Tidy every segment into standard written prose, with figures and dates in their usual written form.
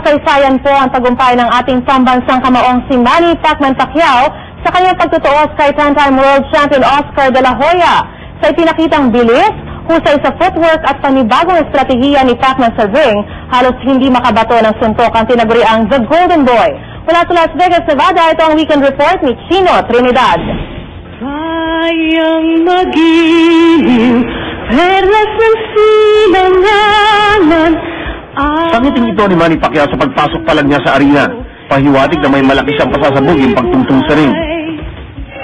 Kasaysayan po ang tagumpay ng ating pambansang kamaong si Manny Pacman Pacquiao sa kanyang pagtutuos kay 10-time world champion Oscar De La Hoya. Sa ipinakitang bilis, husay sa footwork at panibagong estratehiya ni Pacman sa ring, halos hindi makabato ng suntok ang tinaguriang The Golden Boy. Mula sa Las Vegas, Nevada, ito ang Weekend Report ni Chino Trinidad. Sayang mag-iiw, perlas ng silanganan. Sangiting ito ni Manny Pacquiao sa pagpasok pa lang niya sa arena. Pahiwatig na may malaki siyang pasasabugin pagtungtong sa ring.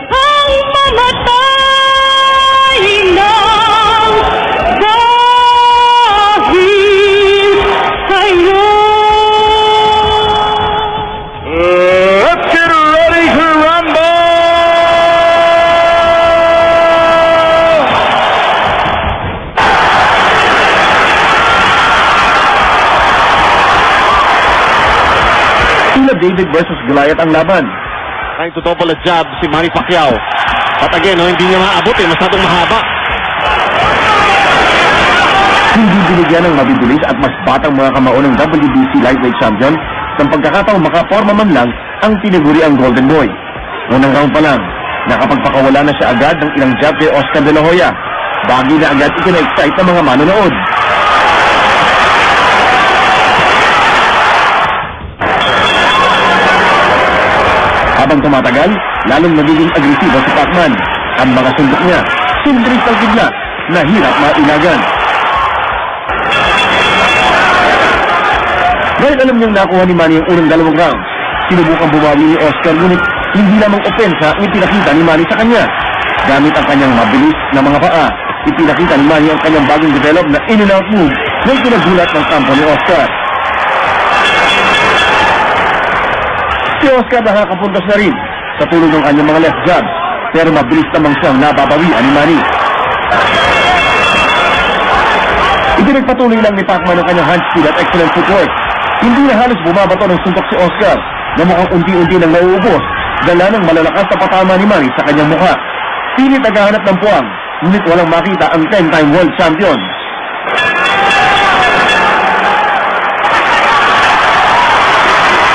Ang mamatay ng dahil sa'yo. Let's get ready to rumble! David versus Goliath ang laban. Trying to double a jab si Manny Pacquiao. But again, hindi niya maabot masyadong mahaba. Hindi binigyan ng mabibilis at mas batang mga kamao ng WBC lightweight champion ng pagkakataong makaporma man lang ang tinaguri ang Golden Boy. Unang round pa lang, nakapagpakawala na siya agad ng ilang jab kay Oscar De La Hoya. Bagay na agad ikina-excite ng mga manonood. Habang tumatagal, lalong nagiging agresibo si Pacman. Ang mga sundok niya, simbreng talgid na hirap mailagan. Dahil alam niyang nakuha ni Manny ang unang dalawang rounds, sinubukang bumawi ni Oscar, ngunit hindi lamang opensa ang ipinakita ni Manny sa kanya. Gamit ang kanyang mabilis na mga paa, ipinakita ni Manny ang kanyang bagong develop na in-and-out move na ikinagulat ng kampo ni Oscar. Si Oscar nakakapuntos na rin sa tulong ng kanyang mga left jabs, pero mabilis namang siyang nababawian ni Manny. Ipinagpatuloy lang ni Pacman ang kanyang hand speed at excellent footwork. Hindi na halos bumabato ng suntok si Oscar na mukhang unti-unti nang nauubos, dala ng malalakas na patama ni Manny sa kanyang mukha. Pilit naghahanap ng puwang, ngunit walang makita ang 10-time world champion.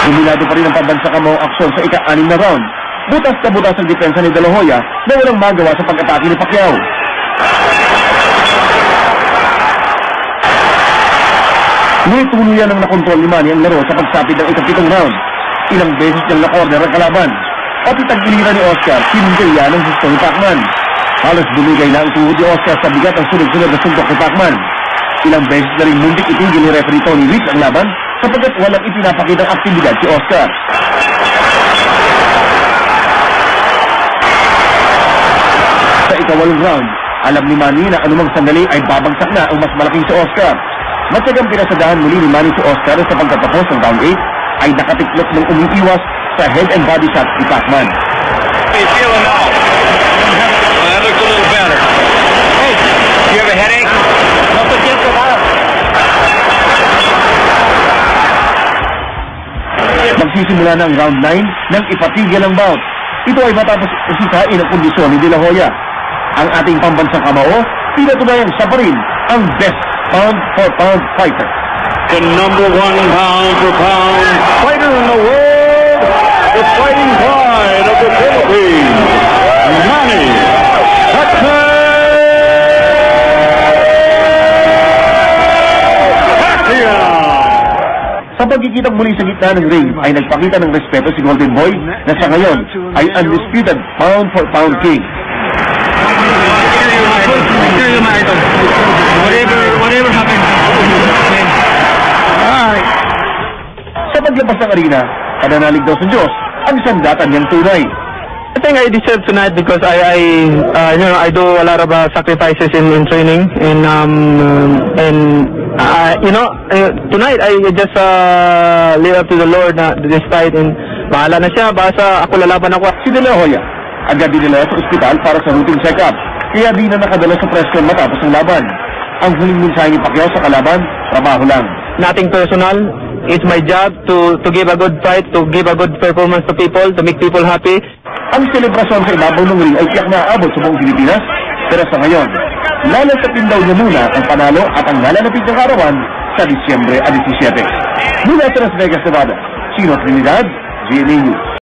Dominado pa rin ang pambansa kamaong aksyon sa ika-6 na round. Butas na butas ang depensa ni De La Hoya na walang magawa sa pag-atake ni Pacquiao. Ngunit tuluyan ang nakontrol ni Manny ang laro sa pagsapit ng ika-7 round. Ilang beses niyang na-corner ang kalaban. At itagiliran ni Oscar, pinunggaya ng gusto ni Pacman. Halos bumigay na ang tuhod ni Oscar sa bigat ang sunod-sunod na suntok ni Pacman. Ilang beses na rin muntik itigil ni referee Tony Rich ang laban sapagkat walang ipinapakitang aktibidad si Oscar. Sa ika-8 round, alam ni Manny na anumang sandali ay babagsak na ang mas malaking si Oscar. Matyagang pinasadahan muli ni Manny si Oscar sa pagkatapos ng round 8 ay nakatiklop ng umiiwas sa head and body shot ni Pacman. Hey, feel it now. That looks a little better. Hey, you have a headache? Nothing just for that. Magsisimula na ang round 9 nang ipatigil ang bout. Ito ay matapos usikain ang kondisyon ni De La Hoya. Ang ating pambansang kamao, pinatunayang siya pa rin ang best pound-for-pound fighter. The number 1 pound-for-pound fighter in the world, the fighting pride of the Philippines, Manny Pacquiao. Sa pagkikitang muli sa gitna ng ring ay nagpakita ng respeto si Golden Boy na sa ngayon ay undisputed pound-for-pound king. Whatever happens. Alright. Sa paglabas ng arena, pananalig daw sa Diyos ang sandatan niyang tunay. I think I deserve tonight because I do a lot of sacrifices in training tonight I just live up to the Lord na this fight and bahala na siya, basta ako lalaban ako. Si De La Hoya, agad dinala sa ospital para sa routine check-up, kaya di na nakadala sa press con matapos ang laban. Ang huling mensahe ni Pacquiao sa kalaban, trabaho lang. Nothing personal. It's my job to give a good fight, to give a good performance to people, to make people happy. Ang selebrasyon sa ibabaw ng ring ay tiyak na aabot sa buong Pilipinas, pero sa ngayon, lalasapin daw niya muna ang panalo at ang nalalapit ng karawan sa Disyembre 17. Mula sa Las Vegas, Nevada, Chino Trinidad, GMA News.